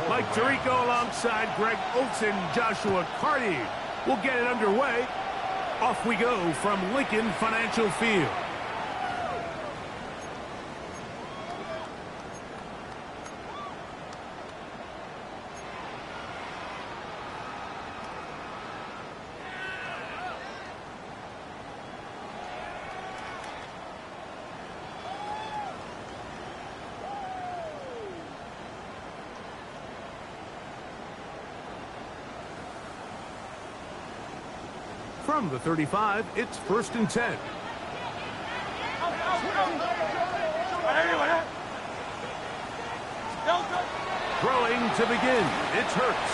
Mike Tirico alongside Greg Olson. Joshua Carty will get it underway. Off we go from Lincoln Financial Field. From the 35, it's 1st and 10. Throwing to begin. It's Hurts.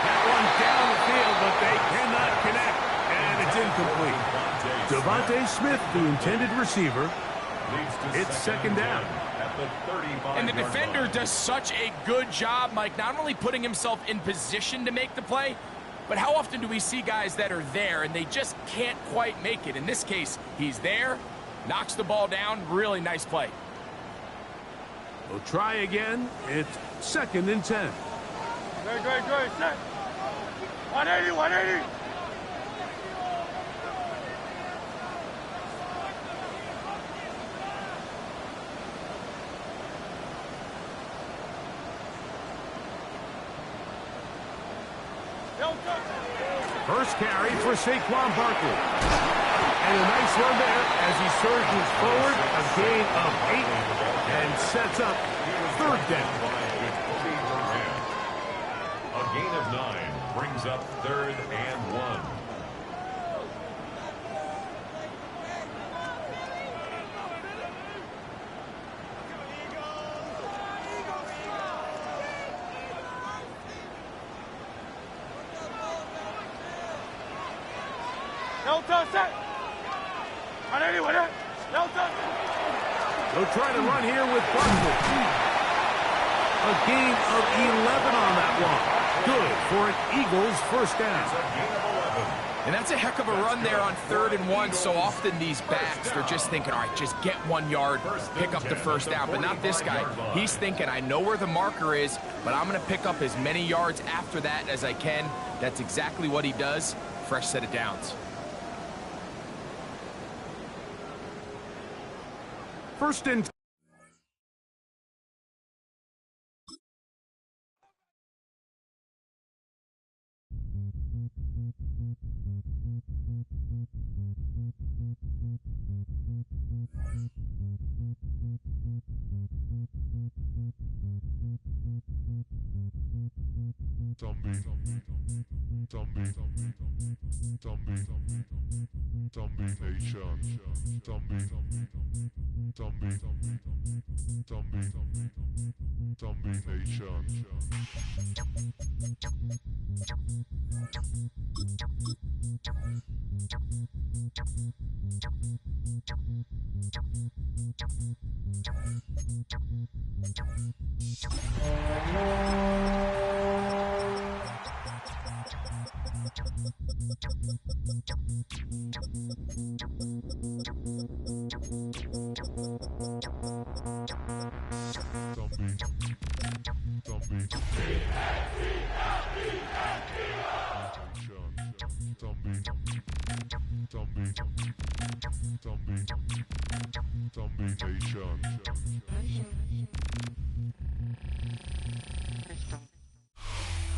That one down the field, but they cannot connect. And it's incomplete. Devontae Smith, the intended receiver. It's 2nd down. And the defender does such a good job, Mike, not only putting himself in position to make the play, but how often do we see guys that are there and they just can't quite make it? In this case, he's there, knocks the ball down. Really nice play. We'll try again. It's 2nd and 10. Great. 180. First carry for Saquon Barkley. And a nice run there as he surges forward, a gain of 8, and sets up 3rd down. A gain of 9 brings up 3rd and 1. They'll try to run here with Barkley. A gain of 11 on that one. Good for an Eagles 1st down. And that's a heck of a run there on 3rd and 1. So often these backs, they're just thinking, all right, just get 1 yard, pick up the 1st down. But not this guy. He's thinking, I know where the marker is, but I'm going to pick up as many yards after that as I can. That's exactly what he does. Fresh set of downs. 1st and 10.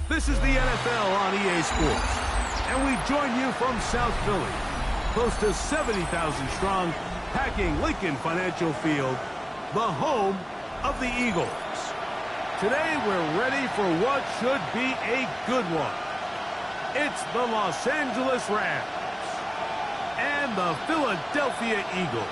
This is the NFL on EA Sports, and we join you from South Philly, close to 70,000 strong, packing Lincoln Financial Field, the home of the Eagles. Today we're ready for what should be a good one. It's the Los Angeles Rams and the Philadelphia Eagles.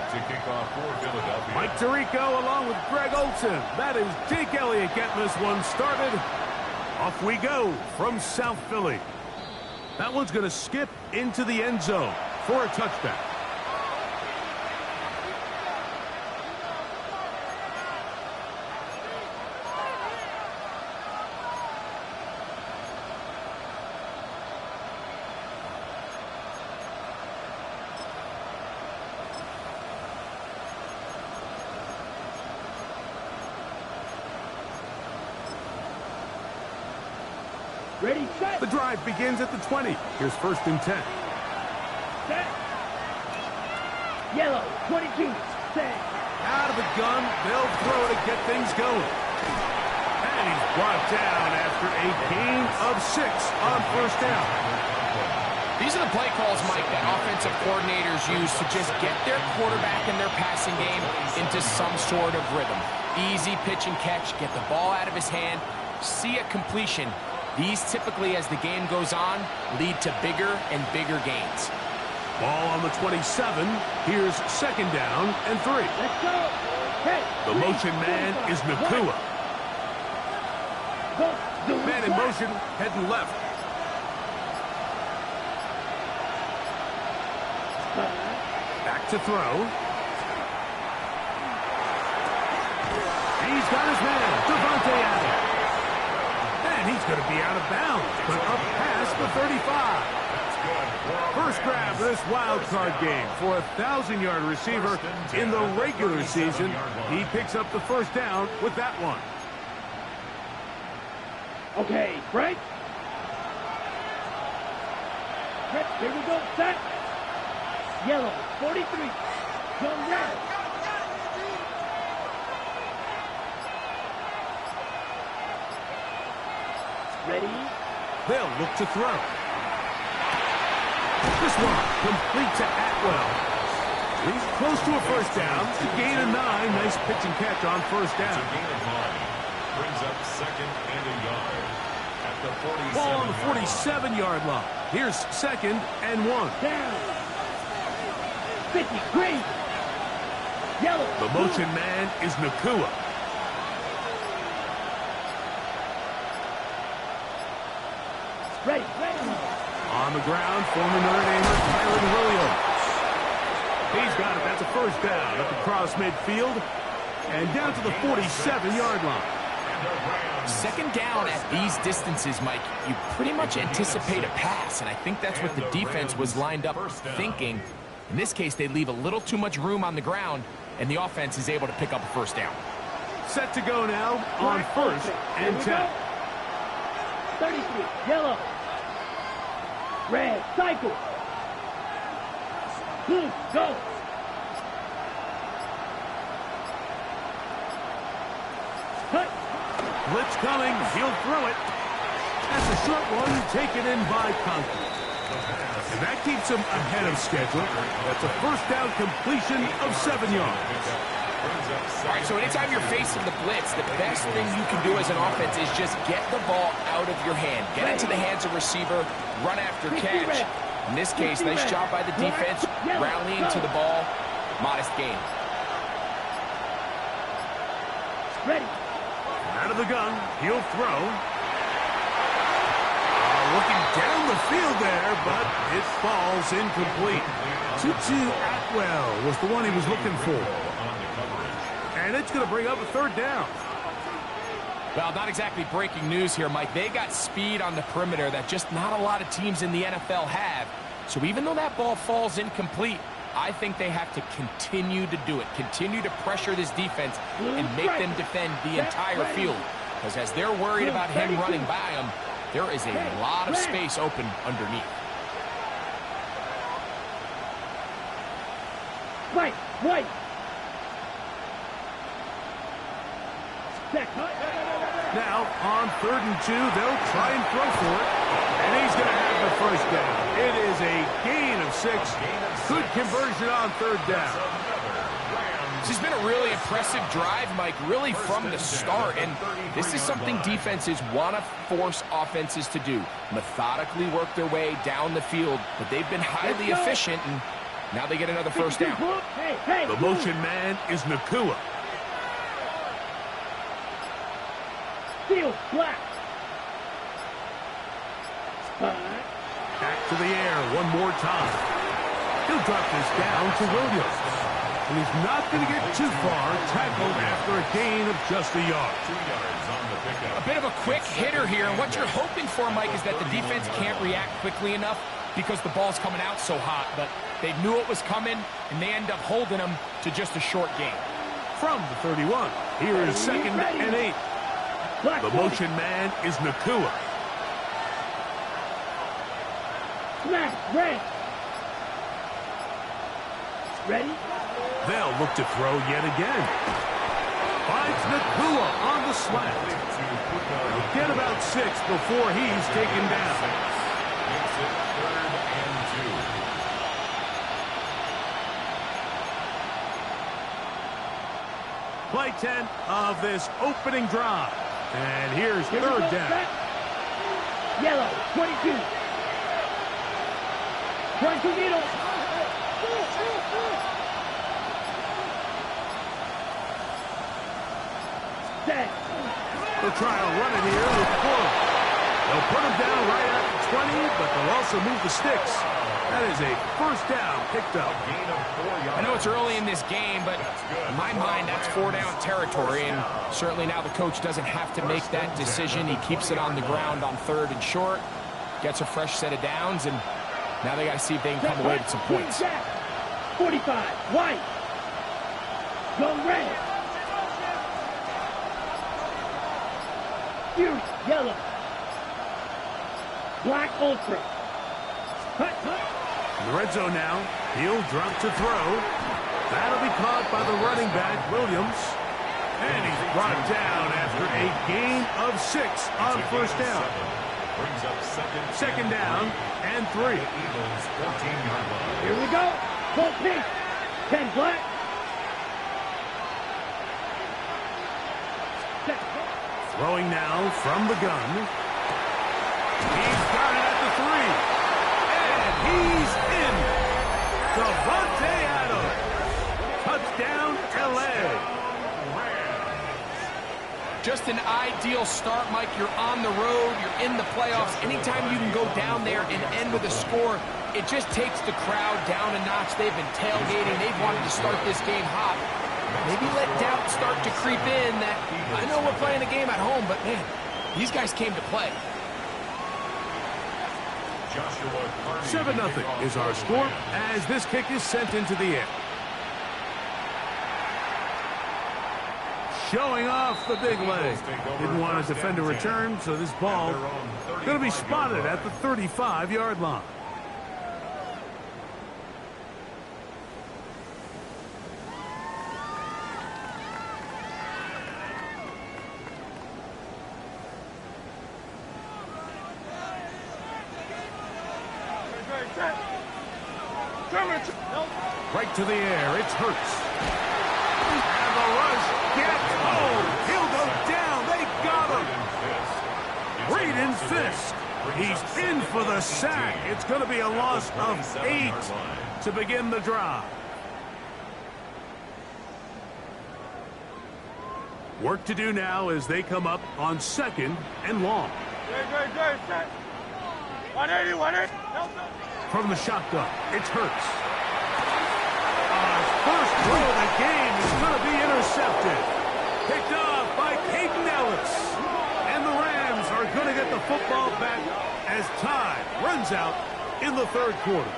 To kick off for Philadelphia. Mike Tirico along with Greg Olson. That is Jake Elliott getting this one started. Off we go from South Philly. That one's going to skip into the end zone for a touchdown. Ready, set. The drive begins at the 20. Here's 1st and 10. Set. Yellow, 22. Set. Out of the gun, they'll throw to get things going. And he's brought down after a gain of 6 on 1st down. These are the play calls, Mike, that offensive coordinators use to just get their quarterback and their passing game into some sort of rhythm. Easy pitch and catch, get the ball out of his hand, see a completion. These typically, as the game goes on, lead to bigger and bigger gains. Ball on the 27. Here's 2nd down and 3. Let's go. Hey, The motion man is Nakua. Man in motion, heading left. Back to throw. He's got his man, Devontae Adams. And he's going to be out of bounds, but up past the 35. First grab of this wild card game for a 1,000-yard receiver in the regular season. He picks up the 1st down with that one. Okay, break. Here we go, set. Yellow, 43. Go red. Ready? They'll look to throw. This one complete to Atwell. He's close to a 1st down. A gain of 9. Nice pitch and catch on 1st down. Gain of 9 brings up 2nd and a yard at the 47. Ball on the 47-yard line. Here's 2nd and 1. Down. 50, green. Yellow. The motion man is Nakua. Ready. On the ground, former Notre Damer Tyron Williams. He's got it. That's a 1st down up across midfield and down to the 47-yard line. 2nd down at these distances, Mike, you pretty much anticipate a pass, and I think that's what the defense was lined up thinking. In this case, they leave a little too much room on the ground, and the offense is able to pick up a 1st down. Set to go now on 1st and 10. 33, yellow. Red, cycle. Blue, go. Cut. Blitz coming. He'll throw it. That's a short one taken in by Conklin. And that keeps him ahead of schedule. That's a 1st down completion of 7 yards. All right, so anytime you're facing the blitz, the best thing you can do as an offense is just get the ball out of your hand. Get into the hands of receiver, run after catch. In this case, nice job by the defense, rallying to the ball. Modest gain. Ready. Out of the gun. He'll throw. Looking down the field there, but it falls incomplete. Tutu Atwell was the one he was looking for. And it's going to bring up a 3rd down. Well, not exactly breaking news here, Mike. They got speed on the perimeter that just not a lot of teams in the NFL have. So even though that ball falls incomplete, I think they have to continue to do it. Continue to pressure this defense and make them defend the entire field. Because as they're worried about him running by them, there is a lot of space open underneath. White. Now, on 3rd and 2, they'll try and throw for it. And he's going to have the 1st down. It is a gain of 6. Good conversion on 3rd down. This has been a really impressive drive, Mike, really from the start. And this is something defenses want to force offenses to do. Methodically work their way down the field. But they've been highly efficient, and now they get another 1st down. The motion man is Nakua. Field black. Back to the air one more time. He'll drop this down to Williams. And he's not going to get too far, tackled after a gain of just a yard. 2 yards on the pickup. A bit of a quick hitter here. And what you're hoping for, Mike, is that the defense can't react quickly enough because the ball's coming out so hot. But they knew it was coming, and they end up holding them to just a short gain. From the 31, here is 2nd and 8. The motion man is Nakua. Smash. Red. Ready? They'll look to throw yet again. Finds Nfgl on the slant. He'll get about 6 before he's taken down. Makes it 3rd and 2. Play 10 of this opening drive. And here's third down. Yellow, 22. Trying to needle. Set. They'll try to run it here with Fuller. They'll put him down right at the 20, but they'll also move the sticks. That is a first down picked up. Gain of 4 yards. I know it's early in this game, but in my mind, that's 4-down territory, and certainly now the coach doesn't have to make that decision. He keeps it on the ground on 3rd and short, gets a fresh set of downs, and now they got to see if they can come away with some points. 45, white. Go red. Fury, yellow. Black ultra. Cut. In the red zone now, he'll drop to throw. That'll be caught by the running back, Williams. And he's brought down after a gain of 6 on first down. Brings up Second down and 3. Eagles 14-yard line. Here we go. Full pink. 10 black. Set. Throwing now from the gun. He's got it at the 3. And he's in. Davante Adams. Touchdown, LA. Just an ideal start, Mike. You're on the road. You're in the playoffs. Anytime you can go down there and end with a score, it just takes the crowd down a notch. They've been tailgating. They've wanted to start this game hot. Maybe let doubt start to creep in that, I know we're playing a game at home, but man, these guys came to play. 7-0 is our score as this kick is sent into the air. Showing off the big leg. Didn't want to defend a return, so this ball going to be spotted at the 35-yard line. Right to the air, it's Hurts. And the rush gets home. He'll go down. They got him. Braden Fisk. He's in for the sack. It's going to be a loss of 8 to begin the drive. Work to do now as they come up on 2nd and long. 180. From the shotgun, it's Hurts. First throw of the game is going to be intercepted. Picked off by Caden Ellis. And the Rams are going to get the football back as time runs out in the 3rd quarter.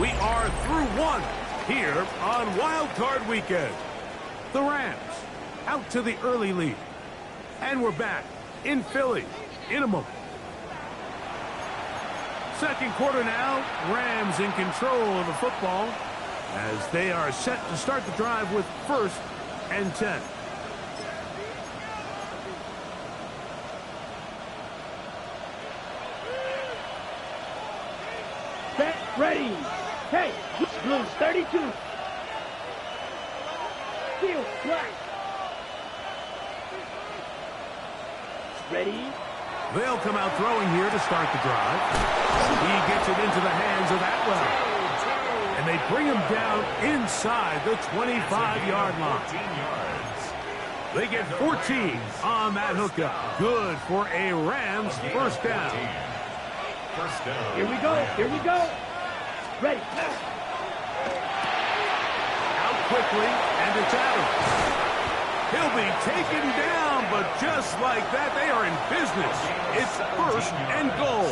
We are through 1 here on Wild Card Weekend. The Rams out to the early lead. And we're back in Philly in a moment. 2nd quarter now, Rams in control of the football as they are set to start the drive with 1st and 10. Set, ready. Hey, Blues 32. Field, black. Ready. They'll come out throwing here to start the drive. He gets it into the hands of Atwell. And they bring him down inside the 25-yard line. They get 14 on that hookup. Good for a Rams first down. Here we go. Ready. Out quickly, and it's Adams. He'll be taken down, but just like that, they are in business. It's 1st and goal.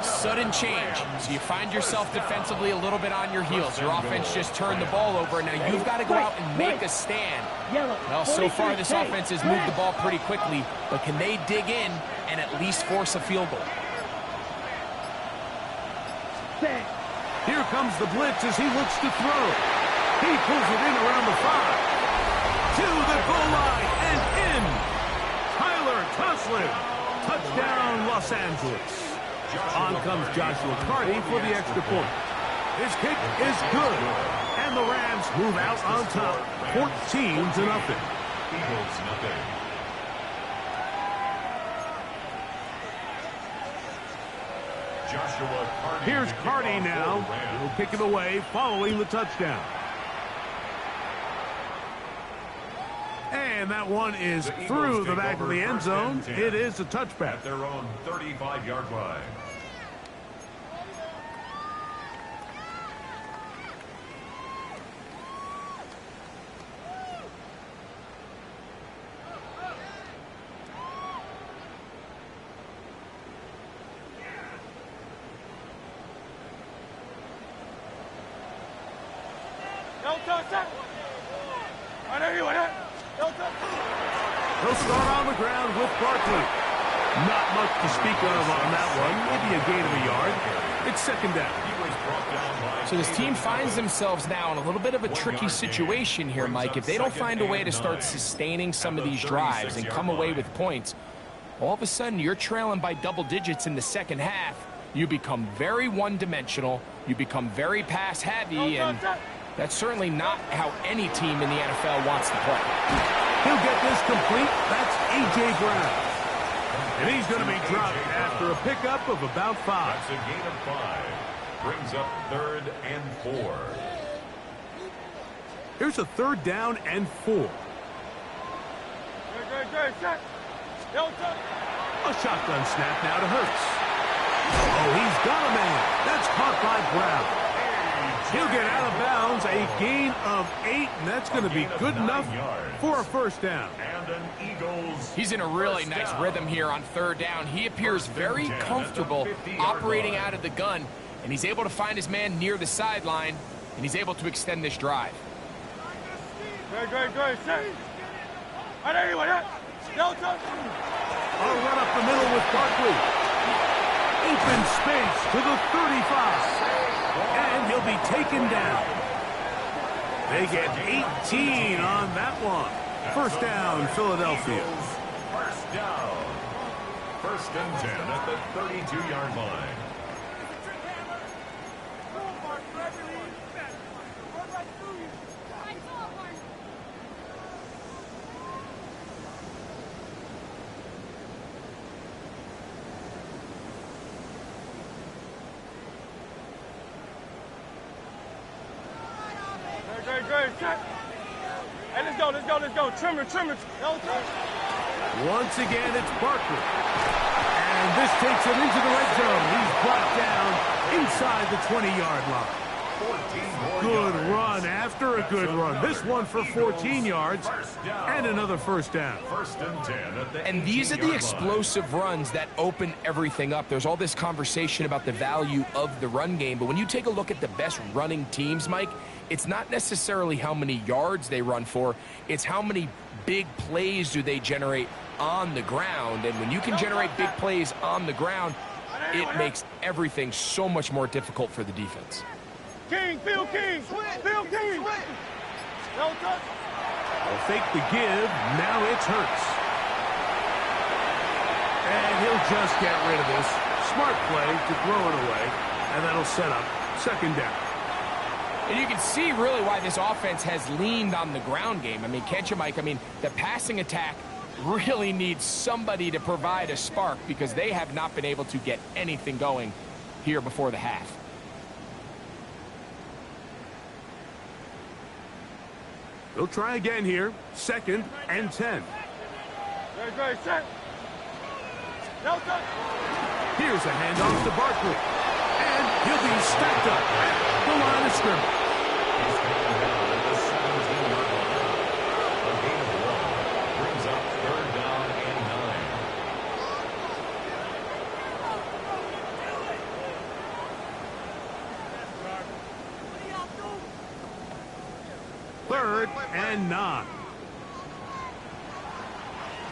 Sudden change. So you find yourself defensively a little bit on your heels. Your offense just turned the ball over, and now you've got to go out and make a stand. Well, so far this offense has moved the ball pretty quickly, but can they dig in and at least force a field goal? Here comes the blitz as he looks to throw. He pulls it in around the 5. To the goal line and in. Tyler Tuslin. Touchdown, Los Angeles. On comes Joshua Carty for the extra point. His kick is good. And the Rams move out on top, 14-0. Eagles nothing. Joshua Carty. Here's Carty now. He'll kick it away following the touchdown. And that one is through the back of the end zone. It is a touchback. At their own 35-yard line. He'll start on the ground with Barkley. Not much to speak of on that one. Maybe a gain of a yard. It's second down. So this team finds themselves now in a little bit of a tricky situation here, Mike. If they don't find a way to start sustaining some of these drives and come away with points, all of a sudden you're trailing by double digits in the second half. You become very one-dimensional. You become very pass-heavy, and that's certainly not how any team in the NFL wants to play. He'll get this complete. That's A.J. Brown. And he's going to be dropped after a pickup of about 5. That's a gain of 5. Brings up 3rd and 4. Here's a 3rd down and 4. A shotgun snap now to Hurts. Oh, he's got a man. That's caught by Brown. He'll get out of bounds, a gain of 8, and that's going to be good enough for a first down. And an Eagles. He's in a really nice rhythm here on 3rd down. He appears very comfortable operating out of the gun, and he's able to find his man near the sideline, and he's able to extend this drive. A run up the middle with Barkley. Open space to the 35. And he'll be taken down. They get 18 on that one. First down, Philadelphia. First down. 1st and 10 at the 32-yard line. Hey, let's go. Trimmer. Once again, it's Barkley. And this takes him into the red zone. He's brought down inside the 20-yard line. Good run after a good run. This one for 14 yards and another first down. 1st and 10 at the And these are the explosive runs that open everything up. There's all this conversation about the value of the run game, but when you take a look at the best running teams, Mike, it's not necessarily how many yards they run for, it's how many big plays do they generate on the ground. And when you can generate big plays on the ground, it makes everything so much more difficult for the defense. Phil King. They'll fake the give. Now it's Hurts. And he'll just get rid of this. Smart play to throw it away. And that'll set up second down. And you can see really why this offense has leaned on the ground game. I mean, can't you, Mike? I mean, the passing attack really needs somebody to provide a spark because they have not been able to get anything going here before the half. They'll try again here. 2nd and 10. Here's a handoff to Barkley. And he'll be stacked up at the line of scrimmage. He's coming down at the 17-yard line. A gain of 1 brings up 3rd down and 9. 3rd and 9.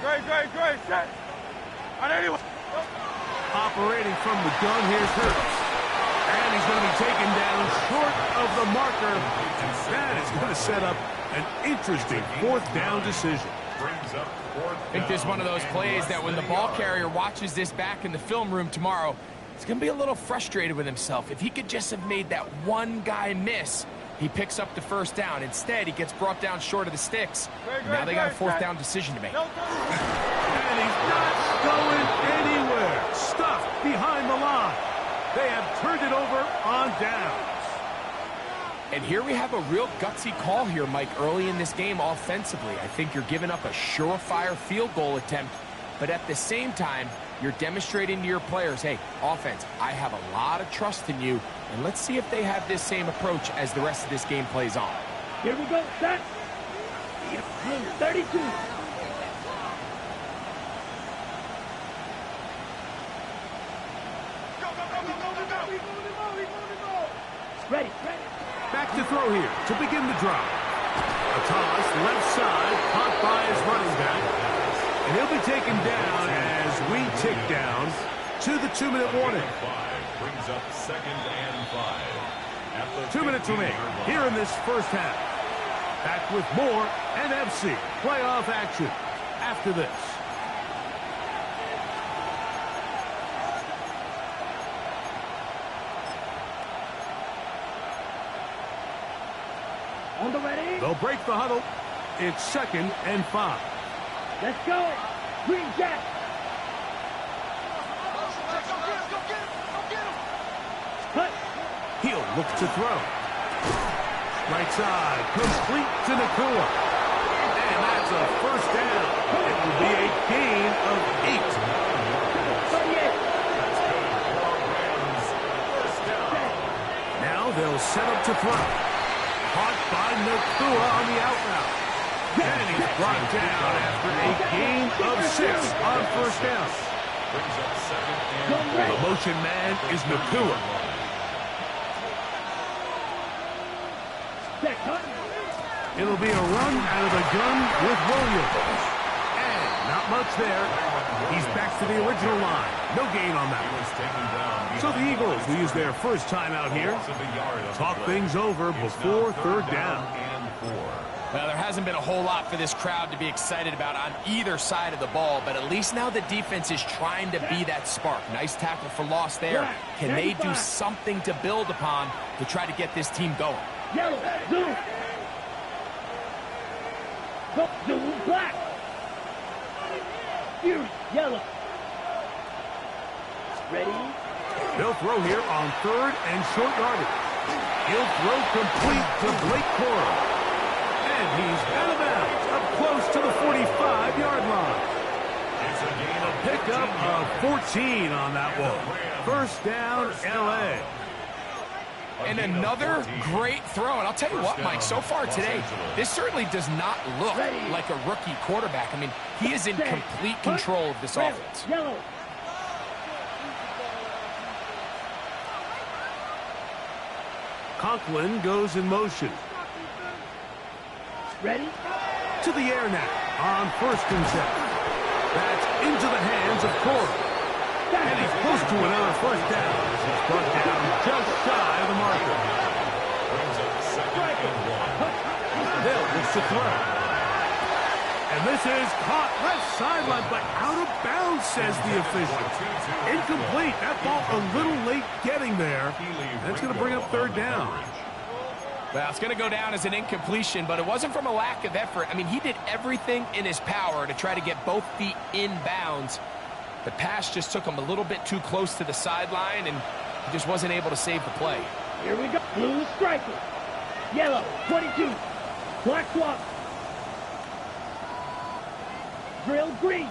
Great, set. On anyone. Operating from the gun, here's Hurts. And he's going to be taken down short of the marker. And that is going to set up an interesting 4th down decision. I think this is one of those plays that when the ball carrier watches this back in the film room tomorrow, he's going to be a little frustrated with himself. If he could just have made that one guy miss, he picks up the 1st down. Instead, he gets brought down short of the sticks. Now they got a 4th down decision to make. And he's not going anywhere. Stuffed behind the line. They have turned it over on downs. And here we have a real gutsy call here, Mike, early in this game offensively. I think you're giving up a surefire field goal attempt, but at the same time, you're demonstrating to your players, hey, offense, I have a lot of trust in you, and let's see if they have this same approach as the rest of this game plays on. Here we go, set. 32. Ready. Back to throw here to begin the drive. A toss left side, caught by his running back. And he'll be taken down as we tick down to the 2-minute warning. Brings up 2nd and 5. 2 minutes remaining here in this first half. Back with more NFC playoff action after this. On the ready. They'll break the huddle. It's 2nd and 5. Let's go. Green Jack. Cut. He'll look to throw. Right side, complete to Nakua. And that's a 1st down. It will be a gain of 8. Now they'll set up to throw. Caught by Nakua on the out route. And he's brought down after a gain of 6 on 1st down. The motion man is Nakua. It'll be a run out of the gun with Williams. And not much there. He's back to the original line. No gain on that one. So the Eagles will use their first timeout here. Talk things over before 3rd down. Well, there hasn't been a whole lot for this crowd to be excited about on either side of the ball, but at least now the defense is trying to be that spark. Nice tackle for loss there. Can they do something to build upon to try to get this team going? Yellow, zoom. Zoom, black. Fury, yellow. Ready. They'll throw here on 3rd and short yardage. He'll throw complete to Blake Corum. And he's out of bounds, up close to the 45-yard line. A pickup of 14 on that one. 1st down, L.A. And another great throw. And I'll tell you what, Mike, so far today, this certainly does not look like a rookie quarterback. I mean, he is in complete control of this offense. Yellow. Conklin goes in motion. Ready? To the air now on 1st and 10. That's into the hands of Corum. And he's close to another 1st down. He's brought down just shy of the marker. They'll look to throw. And this is caught left sideline, but out of bounds, says the official. Incomplete. That ball a little late getting there. That's going to bring up 3rd down. Well, it's going to go down as an incompletion, but it wasn't from a lack of effort. I mean, he did everything in his power to try to get both feet in bounds. The pass just took him a little bit too close to the sideline, and he just wasn't able to save the play. Here we go. Blue striker. Yellow, 22. Black swap. Drill green.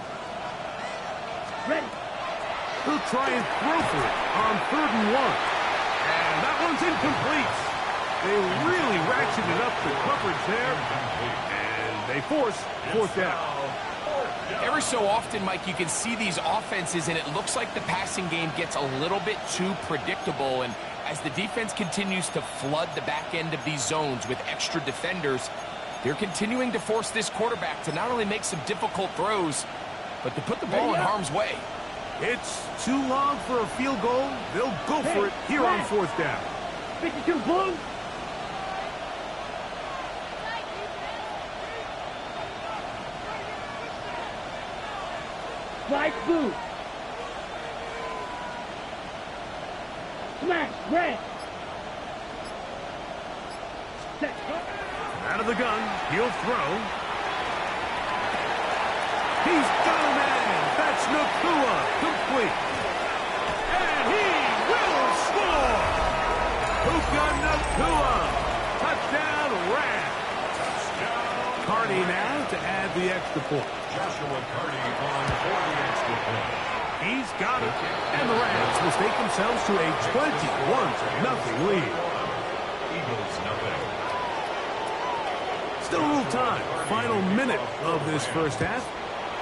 Ready. He'll try and throw for it on 3rd and 1. And that one's incomplete. They really ratcheted up the coverage there. And they force 4th down. Every so often, Mike, you can see these offenses, and it looks like the passing game gets a little bit too predictable. And as the defense continues to flood the back end of these zones with extra defenders, They're continuing to force this quarterback to not only make some difficult throws, but to put the ball in harm's way. It's too long for a field goal. They'll go for it here on 4th down. 52 blue. Flag blue. Smash red. Set. Out of the gun, he'll throw. He's got a man. That's Nakua, complete. And he will score. Puka Nakua, touchdown Rams. Carney now to add the extra point. Joshua Carney on for the extra point. He's got it. And the Rams mistake themselves to a 21-0 lead. Eagles nothing. Still a little time. Final minute of this first half.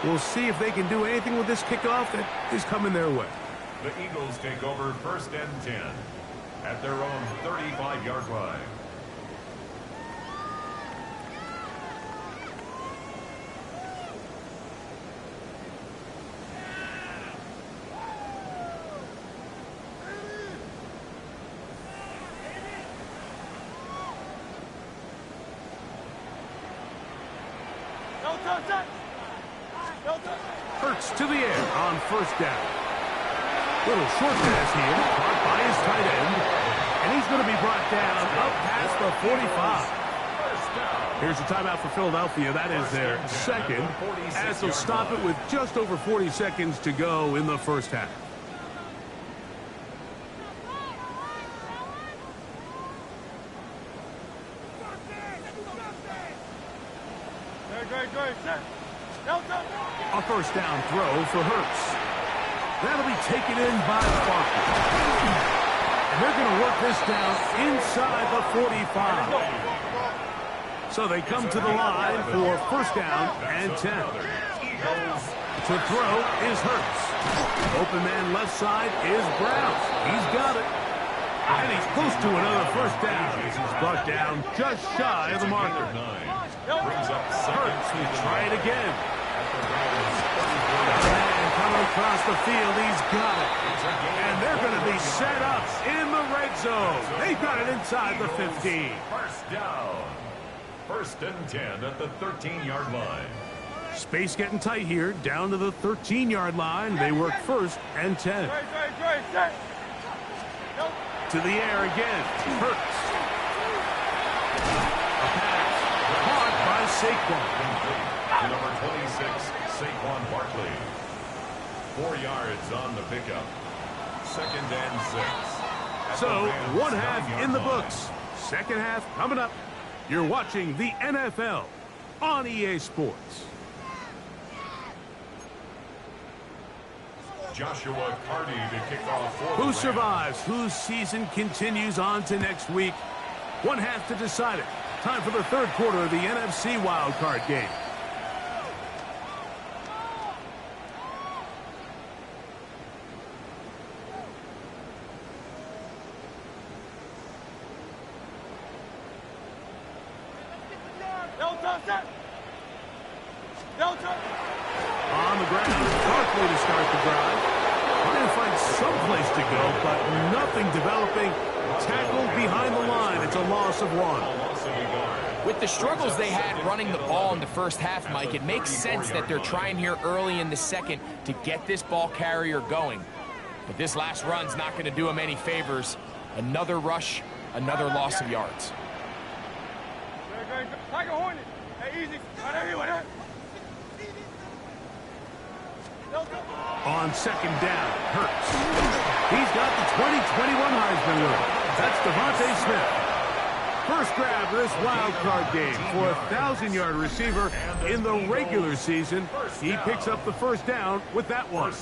We'll see if they can do anything with this kickoff that is coming their way. The Eagles take over 1st and 10 at their own 35-yard line. Hurts to the air on 1st down. Little short pass here, caught by his tight end. And he's going to be brought down up past the 45. Here's a timeout for Philadelphia. That is their second, as they'll stop it with just over 40 seconds to go in the first half. A 1st down throw for Hurts. That'll be taken in by Barkley. And they're going to work this down inside the 45. So they come to the line for 1st down and 10. To throw is Hurts. Open man left side is Brown. He's got it. And he's close to another 1st down. He's brought down just shy of the marker. Hurts will try it again. And coming across the field, he's got it. And they're going to be set up in the red zone. They've got it inside the 15. 1st down. 1st and 10 at the 13-yard line. Space getting tight here. Down to the 13-yard line. They work 1st and 10. To the air again. Hurts. A pass. Caught by Saquon. To number 26, Saquon Barkley. 4 yards on the pickup. 2nd and 6. So, 1 half in the books. 2nd half coming up. You're watching the NFL on EA Sports. Joshua Carney to kick off for Who survives? Whose season continues on to next week? 1 half to decide it. Time for the 3rd quarter of the NFC wildcard game. On the ground, Barkley to start the drive. Trying to find some place to go, but nothing developing. Tackled behind the line. It's a loss of 1. With the struggles they had running the ball in the first half, Mike, it makes sense that they're trying here early in the second to get this ball carrier going. But this last run's not going to do them any favors. Another rush, another loss of yards. On 2nd down, Hurts. He's got the 2021 Heisman winner. That's Devontae Smith. First grab of this wild card game for a 1,000-yard receiver in the regular season. He picks up the 1st down with that one.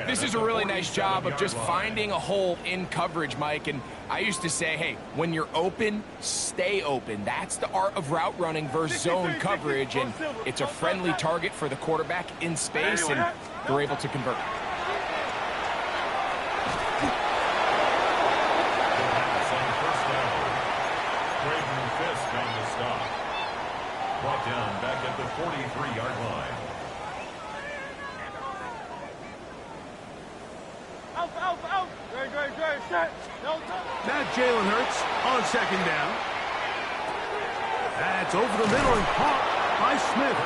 This is a really nice job of just finding a hole in coverage, Mike. And I used to say, hey, when you're open, stay open. That's the art of route running versus zone coverage. And it's a friendly target for the quarterback in space, and they're able to convert. Brought down back at the 43-yard line. Now Jalen Hurts on second down. That's over the middle and caught by Smith.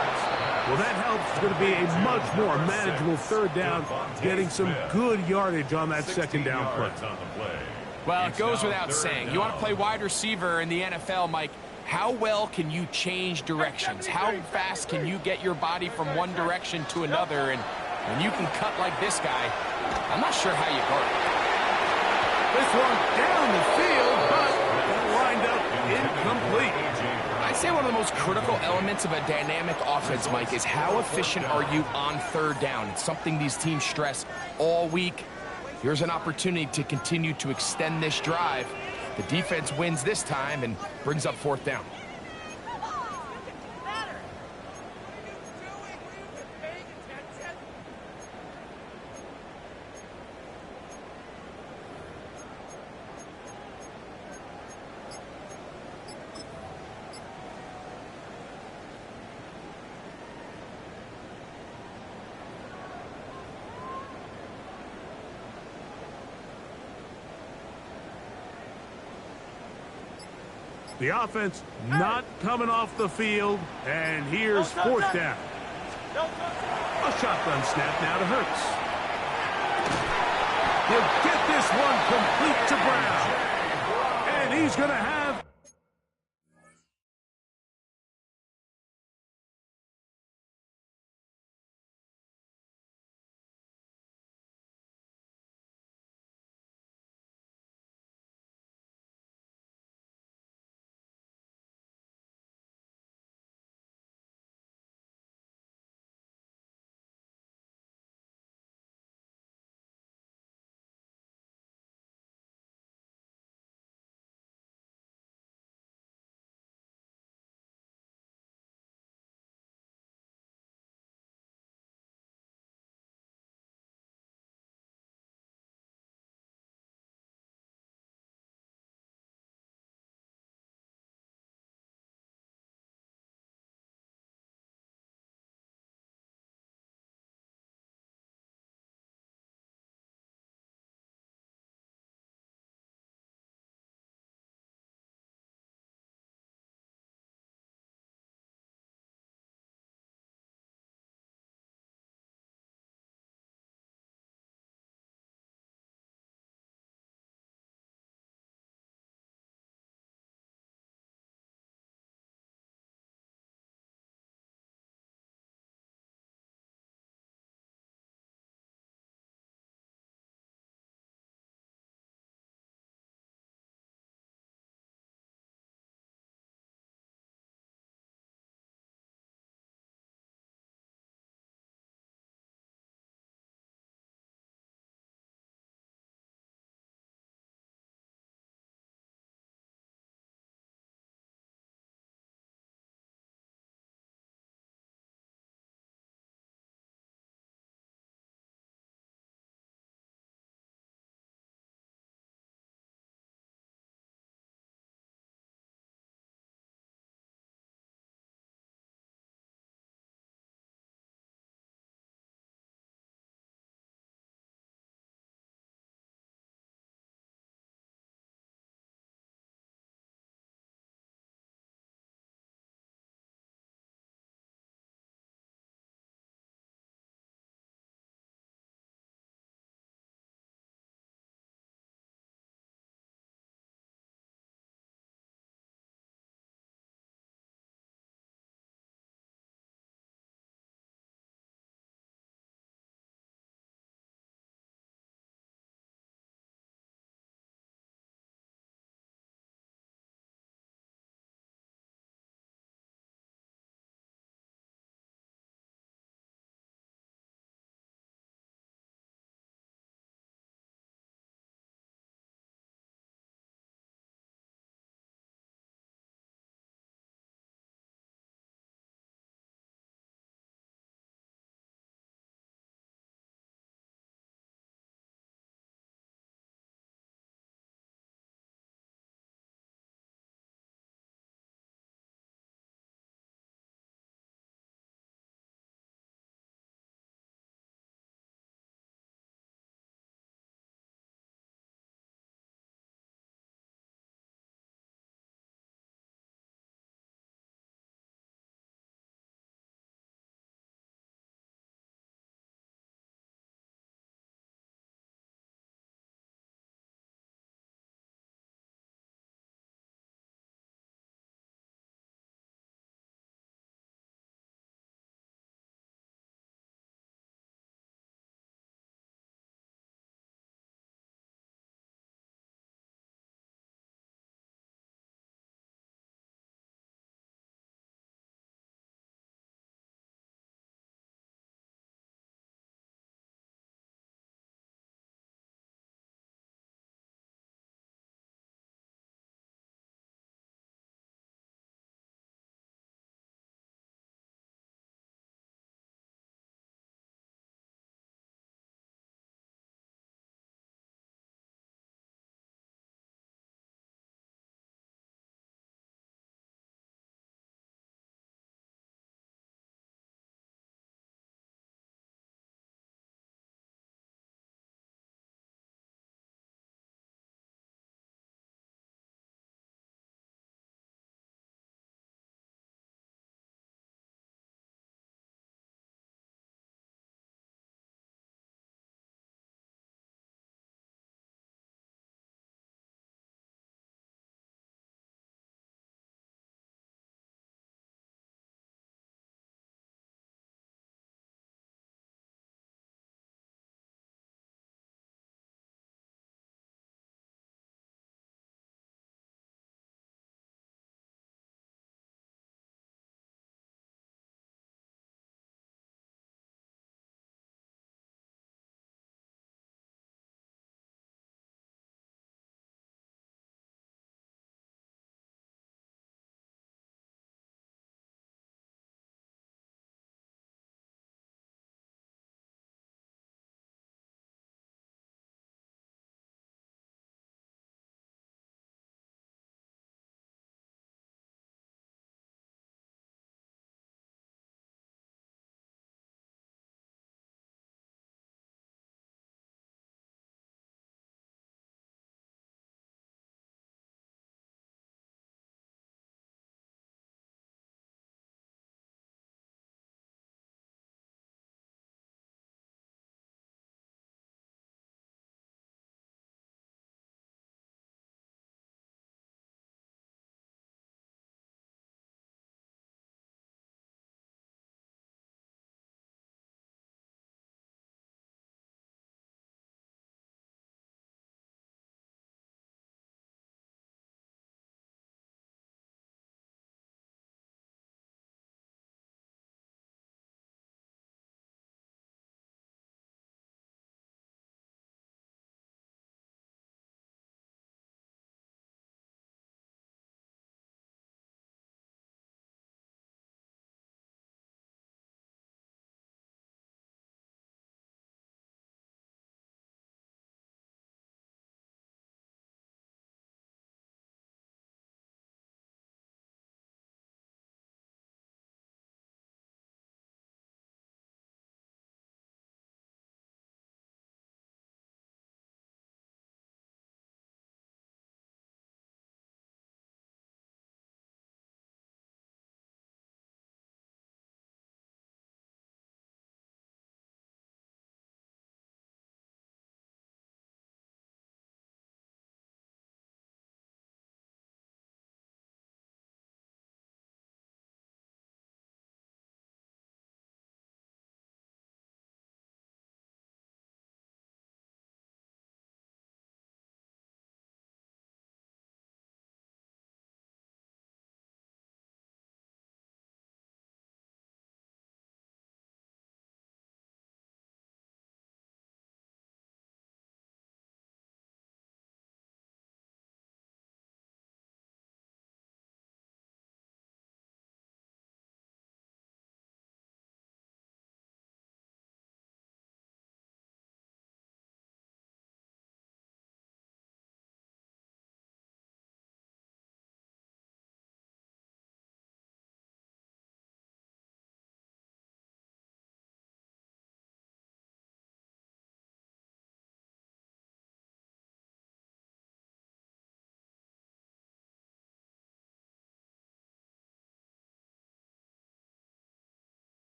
Well, that helps. It's going to be a much more manageable third down, getting some good yardage on that second down play. Well, it goes without saying. You want to play wide receiver in the NFL, Mike, how well can you change directions? How fast can you get your body from one direction to another? And when you can cut like this guy, I'm not sure how you guard it. This one down the field, but lined up incomplete. I'd say one of the most critical elements of a dynamic offense, Mike, is how efficient are you on third down? It's something these teams stress all week. Here's an opportunity to continue to extend this drive. The defense wins this time and brings up fourth down. The offense not coming off the field, and here's fourth down. A shotgun snap now to Hurts. He'll get this one complete to Brown, and he's going to have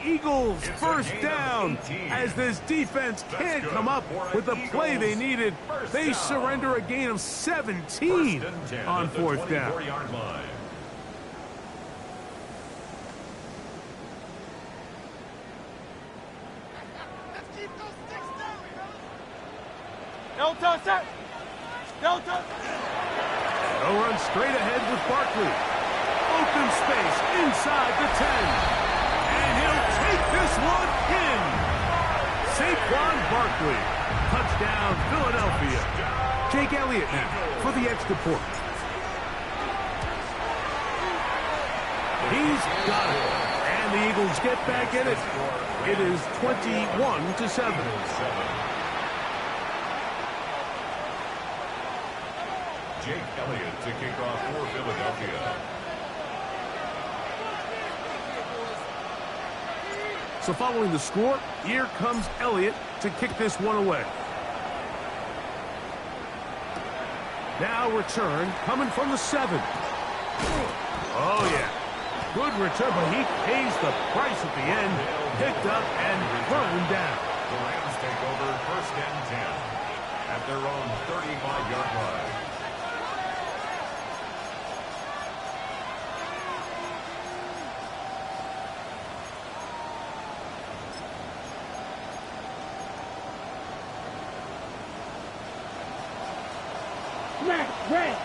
Eagles first down as this defense can't come up with the play they needed. They surrender a gain of 17 on fourth down. They'll run straight ahead with Barkley. Open space inside the 10. And he'll take this one in. Saquon Barkley. Touchdown, Philadelphia. Jake Elliott now for the extra point. He's got it. And the Eagles get back in it. It is 21-7. Jake Elliott to kick off for Philadelphia. So following the score, here comes Elliott to kick this one away. Now return coming from the 7. Oh, yeah. Good return, but he pays the price at the end. Picked up and thrown down. The Rams take over 1st and 10 at their own 35-yard line. Smash, red.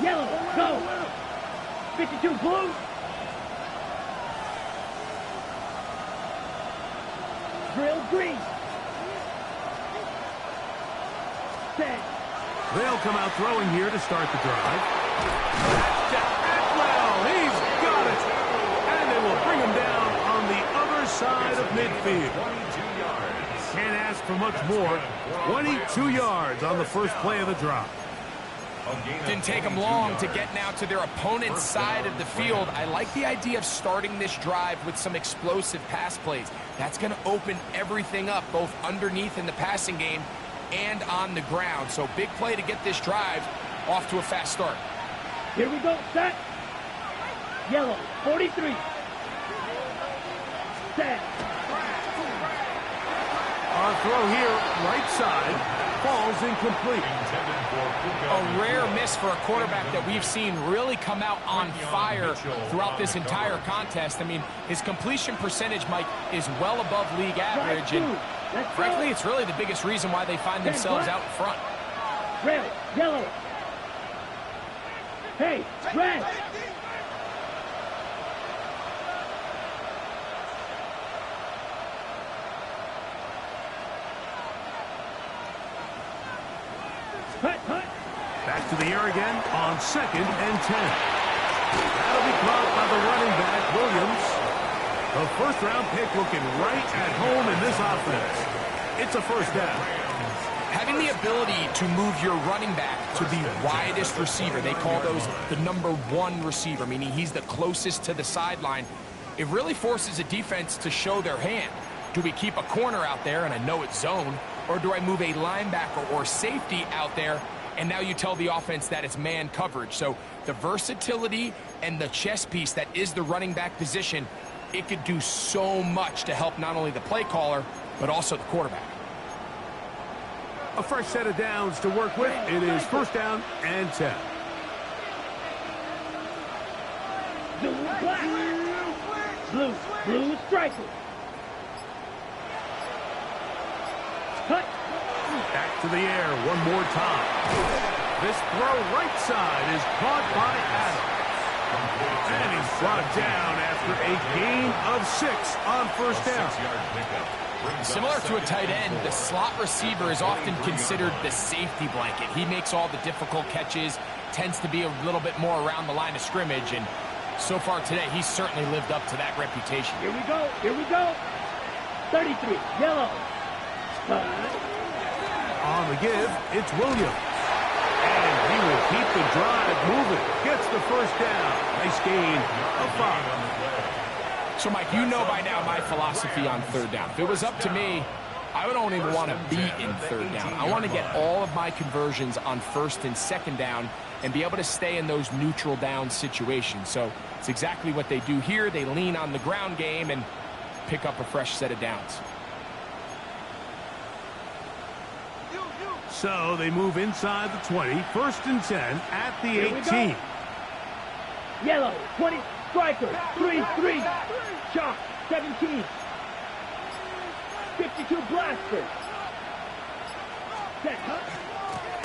Yellow, go. 52, blue. Drill, green. Set. They'll come out throwing here to start the drive. Atwell, he's got it. And they will bring him down on the other side of midfield. 22 yards. Can't ask for much more. 22 yards on the first play of the drive. Didn't take them long to get now to their opponent's side of the field. I like the idea of starting this drive with some explosive pass plays. That's going to open everything up, both underneath in the passing game and on the ground. So big play to get this drive off to a fast start. Here we go, set. Yellow, 43. Set. Our throw here, right side, falls incomplete. A rare miss for a quarterback that we've seen really come out on fire throughout this entire contest. I mean, his completion percentage, Mike, is well above league average. And frankly, it's really the biggest reason why they find themselves out in front. Red, yellow. Hey, red. Back to the air again on 2nd and 10. That'll be caught by the running back, Williams. The first-round pick looking right at home in this offense. It's a first down. Having the ability to move your running back to the widest receiver, they call those the #1 receiver, meaning he's the closest to the sideline. It really forces a defense to show their hand. Do we keep a corner out there, and I know it's zone, or do I move a linebacker or safety out there, and now you tell the offense that it's man coverage? So the versatility and the chess piece that is the running back position, it could do so much to help not only the play caller, but also the quarterback. A fresh set of downs to work with. It is first down and 10. Blue, black. Blue striker. Cut. Back to the air one more time. This throw right side is caught by Adams. And he's brought down after a gain of 6 on first down. Similar to a tight end, the slot receiver is often considered the safety blanket. He makes all the difficult catches, tends to be a little bit more around the line of scrimmage, and so far today, he's certainly lived up to that reputation. Here we go. Here we go. 33, yellow. On the give, it's Williams. And he will keep the drive moving. Gets the first down. Nice gain of 5. So, Mike, you know by now my philosophy on third down. If it was up to me, I don't even want to be in third down. I want to get all of my conversions on first and second down and be able to stay in those neutral down situations. So it's exactly what they do here. They lean on the ground game and pick up a fresh set of downs. So they move inside the 20, 1st and 10 at the 18. Yellow, 20, striker, 3-3, shot, 17. 52 blaster. Set, huh?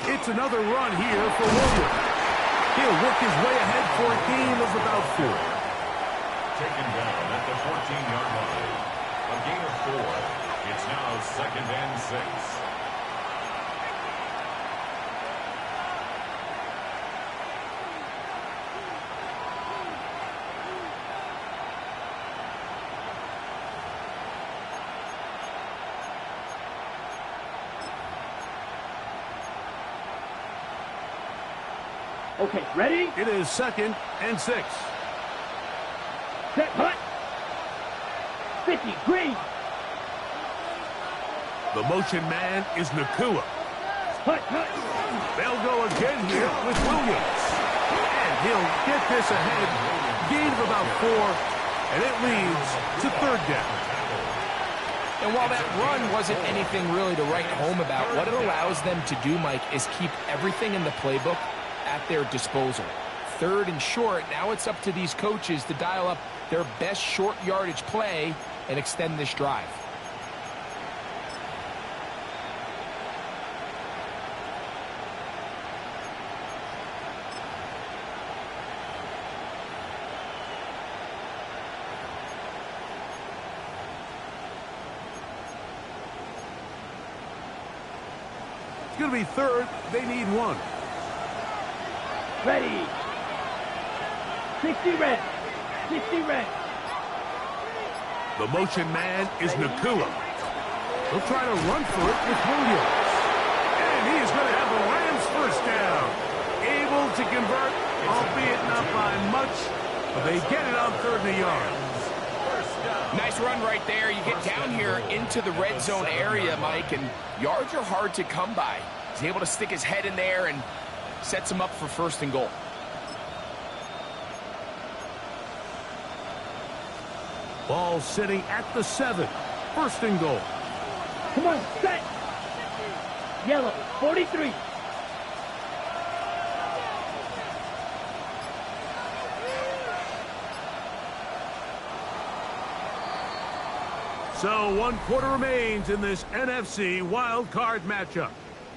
It's another run here for Williams. He'll work his way ahead for a gain of about 4. Taken down at the 14-yard line. A gain of 4. It's now 2nd and 6. Okay, ready? It is 2nd and 6. Set, hut. 50, green. The motion man is Nakua. Hut, hut. They'll go again here with Williams. And he'll get this ahead. Gain of about 4. And it leads to 3rd down. And while that run wasn't anything really to write home about, what it allows them to do, Mike, is keep everything in the playbook at their disposal. 3rd and short, now it's up to these coaches to dial up their best short yardage play and extend this drive. It's going to be 3rd. They need 1. Ready. 60 red. 60 red. The motion man is Nakua. He'll try to run for it with Williams. And he is going to have the Rams first down. Able to convert, albeit not by much, but they get it on 3rd and a yard. Nice run right there. You get down here into the red zone area, Mike, and yards are hard to come by. He's able to stick his head in there and sets him up for 1st and goal. Ball sitting at the 7. 1st and goal. Come on, set. Yellow, 43. So 1 quarter remains in this NFC wild card matchup.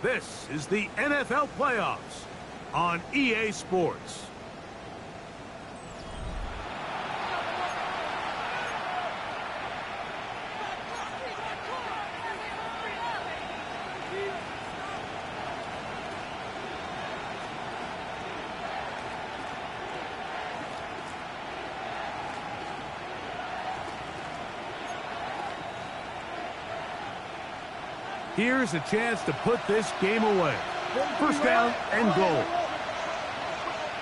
This is the NFL playoffs on EA Sports. Here's a chance to put this game away. 1st down and goal.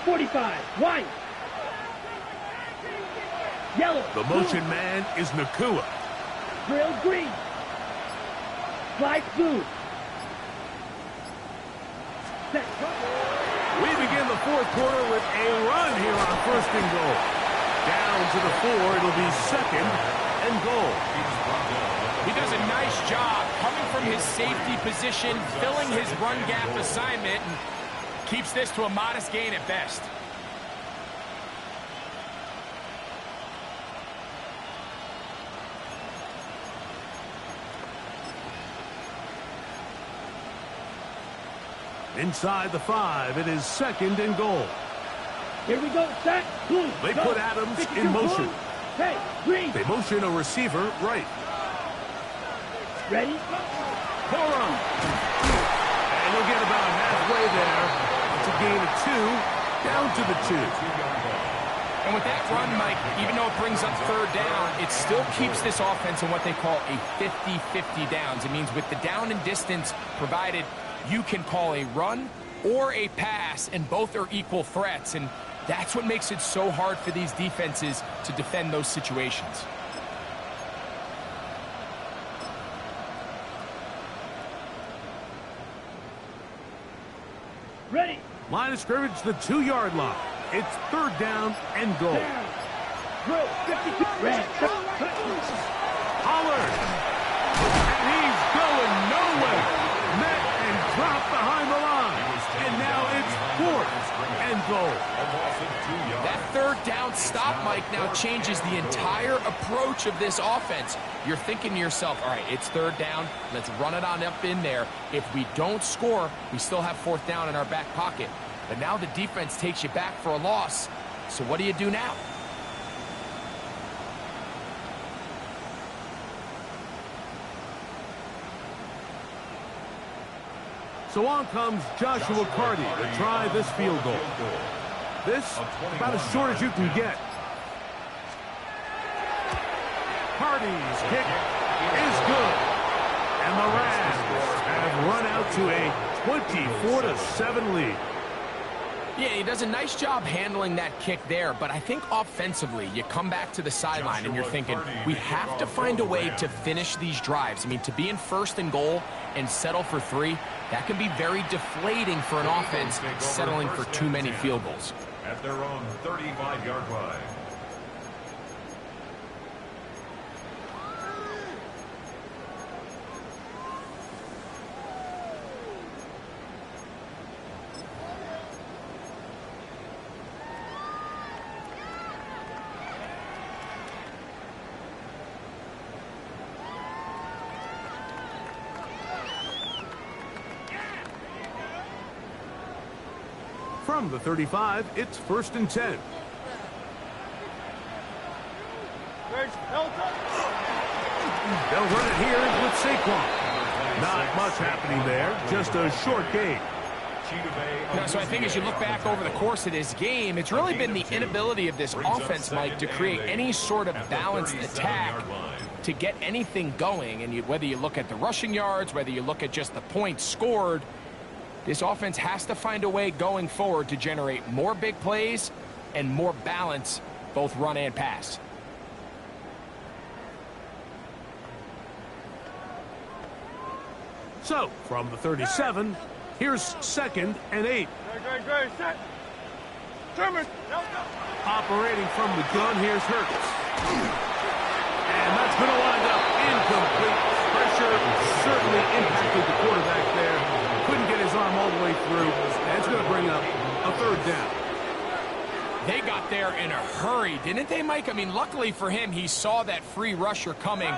45, white. Yellow. The motion man is Nakua. Grill green. Light blue. Set. We begin the 4th quarter with a run here on 1st and goal. Down to the 4, it'll be 2nd and goal. He does a nice job coming from his safety position, filling his run gap assignment, and keeps this to a modest gain at best. Inside the 5, it is 2nd and goal. Here we go, set. Blue. They go. put Adams 52 in motion. blue. Hey, green. They motion a receiver right. Ready? Pull on. And he'll get about halfway there. It's a gain of 2, down to the 2. And with that run, Mike, even though it brings up 3rd down, it still keeps this offense in what they call a 50-50 downs. It means with the down and distance provided, you can call a run or a pass, and both are equal threats. And that's what makes it so hard for these defenses to defend those situations. Line of scrimmage, the 2-yard line. It's third down and goal. Drill, 52. Red. Pollard. And he's going nowhere. Met and dropped behind the line. And now it's fourth and goal. That third down stop, Mike, now changes the entire approach of this offense. You're thinking to yourself, all right, it's third down. Let's run it on up in there. If we don't score, we still have fourth down in our back pocket. But now the defense takes you back for a loss. So what do you do now? So on comes Joshua Carty to try this field goal. This, about as short as you can get. Carty's kick is good. And the Rams have run out to a 24-7 lead. Yeah, he does a nice job handling that kick there, but I think offensively, you come back to the sideline and you're thinking, we have to find a way to finish these drives. I mean, to be in first and goal and settle for 3, that can be very deflating for an offense settling for too many field goals. At their own 35-yard line. From the 35, it's first and 10. They'll run it here with Saquon. Not much happening there, just a short gain. So I think as you look back over the course of this game, it's really been the inability of this offense, Mike, to create any sort of balanced attack to get anything going. And whether you look at the rushing yards, whether you look at just the points scored, this offense has to find a way going forward to generate more big plays and more balance, both run and pass. So, from the 37, here's second and 8. Operating from the gun, here's Hurts. And that's going to wind up incomplete. Pressure certainly impacted the quarterback there. Couldn't get his arm all the way through. And it's going to bring up a third down. They got there in a hurry, didn't they, Mike? I mean, luckily for him, he saw that free rusher coming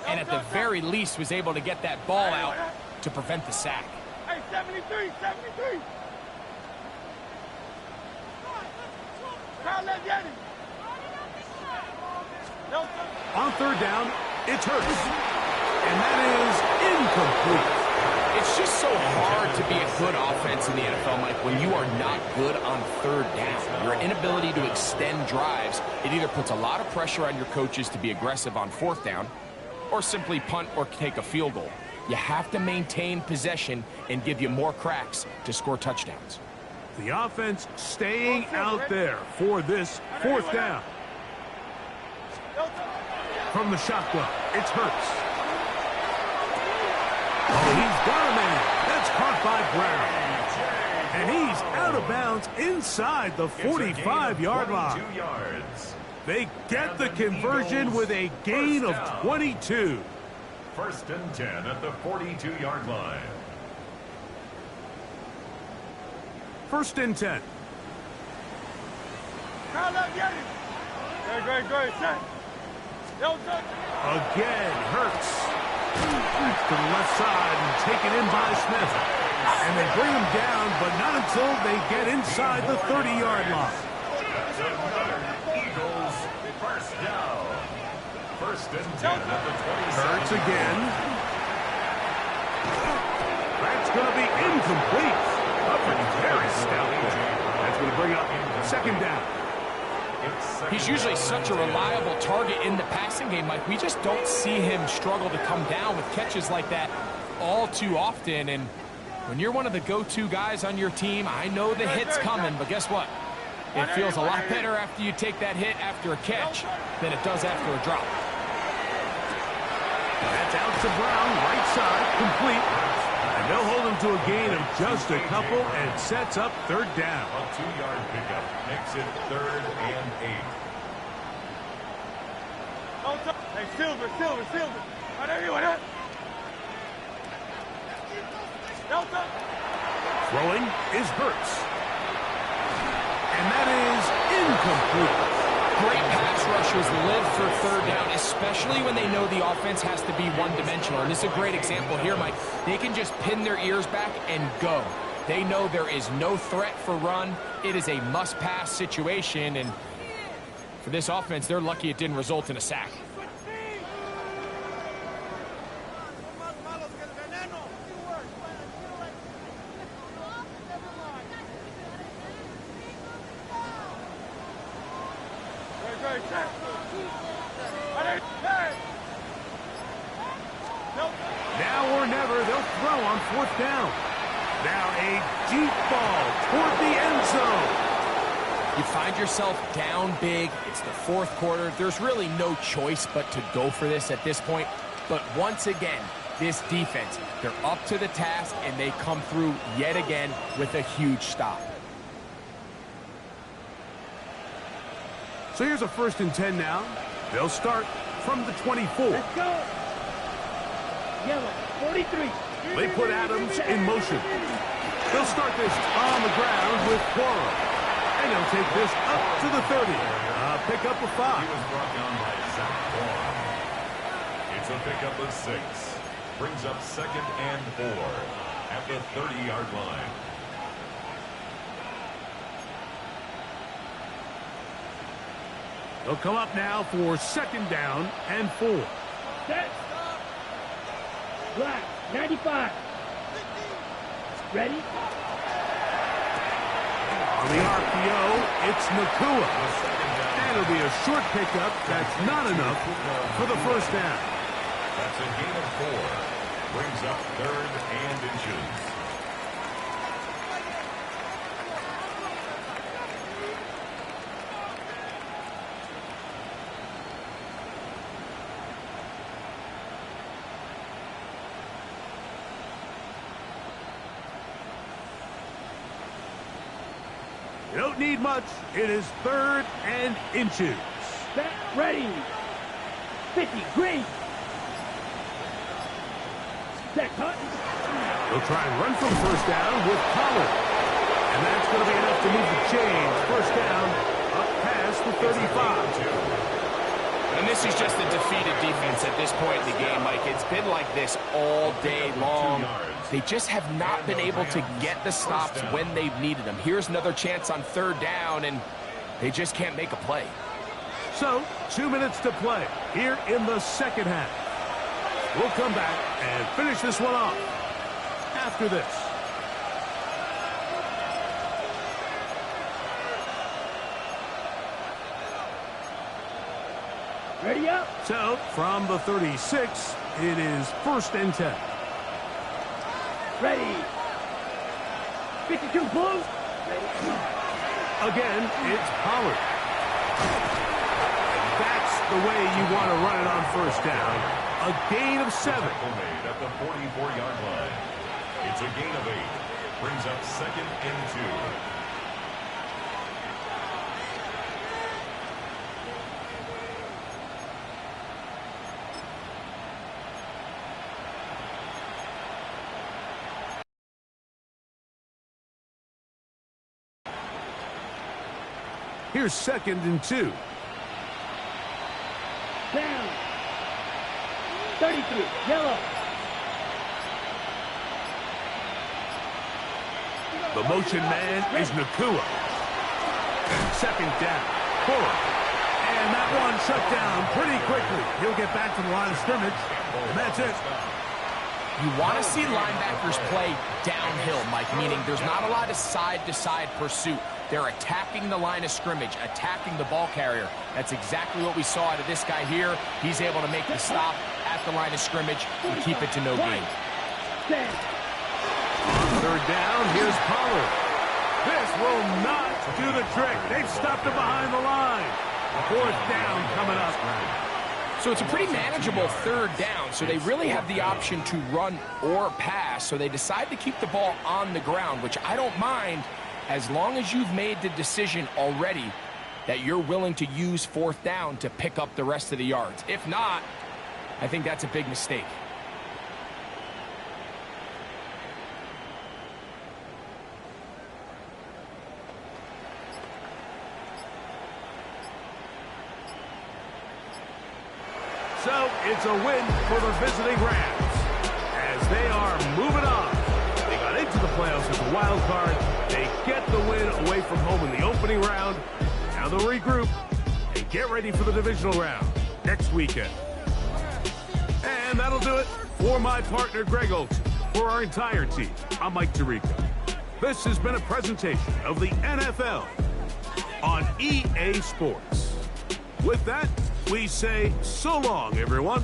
and at the very least was able to get that ball out to prevent the sack. Hey, 73, 73. On third down, it's Hurts. And that is incomplete. It's just so hard to be a good offense in the NFL, Mike, when you are not good on third down. Your inability to extend drives, it either puts a lot of pressure on your coaches to be aggressive on fourth down or simply punt or take a field goal. You have to maintain possession and give you more cracks to score touchdowns. The offense staying out there for this fourth down. From the shotgun, it's Hurts. Oh, he's got a man. That's caught by Brown. And he's out of bounds inside the 45-yard line. They get the conversion with a gain of 22. First and 10 at the 42-yard line. First and 10. Again, Hurts. To the left side and taken in by Smith. And they bring him down, but not until they get inside the 30-yard line. That's another Eagles first down. First and 10 at the 27. Hurts again. That's going to be incomplete. Covered very stoutly. That's going to bring up second down. He's usually such a reliable target in the passing game, Mike. We just don't see him struggle to come down with catches like that all too often. And when you're one of the go-to guys on your team, I know the hit's coming, but guess what? It feels a lot better after you take that hit after a catch than it does after a drop. That's out to Brown, right side, complete. And they'll hold him to a gain of just a couple and sets up third down. A 2-yard pickup makes it 3rd and 8. Hey, Silver. On everyone, huh? Delta. Throwing is Hurts. And that is incomplete. Great pass rushers live for third down, especially when they know the offense has to be one-dimensional. And this is a great example here, Mike. They can just pin their ears back and go. They know there is no threat for run. It is a must-pass situation, and for this offense, they're lucky it didn't result in a sack. Now or never, they'll throw on 4th down. Now a deep ball toward the end zone. You find yourself down big. It's the 4th quarter. There's really no choice but to go for this at this point. But once again, this defense, they're up to the task, and they come through yet again with a huge stop. So here's a 1st and 10 now. They'll start from the 24. Let's go. Yellow, 43. They put Adams in motion. They'll start this on the ground with Quora. And they'll take this up to the 30. Pick up a 5. He was brought down by Zach Quora. It's a pickup of 6. Brings up 2nd and 4 at the 30-yard line. They'll come up now for 2nd down and 4. Set. Black, 95. Ready? On the RPO, it's Nakua. And it'll be a short pickup. That's not enough for the 1st down. That's a gain of 4. Brings up 3rd and inches. You don't need much. It is 3rd and inches. Set. Ready. 50. Green. Set. Cut. They'll try and run from 1st down with Pollard. And that's going to be enough to move the chains. 1st down up past the 35. And this is just a defeated defense at this point in the game, Mike. It's been like this all day long. They just have not been able to get the stops when they've needed them. Here's another chance on 3rd down, and they just can't make a play. So, 2 minutes to play here in the 2nd half. We'll come back and finish this one off after this. Ready up. So, from the 36, it is 1st and 10. Ready. 52 blue. Ready. Again, it's Pollard. That's the way you want to run it on 1st down. A gain of 7. Made at the 44-yard line. It's a gain of 8. Brings up 2nd and 2. Here's 2nd and 2. Down. 33. Yellow. The motion man is Nakua. 2nd down. Forward. And that one shut down pretty quickly. He'll get back to the line of scrimmage. And that's it. You want to see linebackers play downhill, Mike, meaning there's not a lot of side-to-side pursuit. They're attacking the line of scrimmage, attacking the ball carrier. That's exactly what we saw out of this guy here. He's able to make the stop at the line of scrimmage and keep it to no gain. On 3rd down, here's Pollard. This will not do the trick. They've stopped him behind the line. 4th down coming up. So it's a pretty manageable third down, so they really have the option to run or pass, so they decide to keep the ball on the ground, which I don't mind as long as you've made the decision already that you're willing to use fourth down to pick up the rest of the yards. If not, I think that's a big mistake. So it's a win for the visiting Rams as they are moving on. They got into the playoffs as a wild card. They get the win away from home in the opening round. Now they'll regroup and get ready for the divisional round next weekend. And that'll do it for my partner, Greg Olson. For our entire team, I'm Mike Tirico. This has been a presentation of the NFL on EA Sports. With that, we say so long, everyone.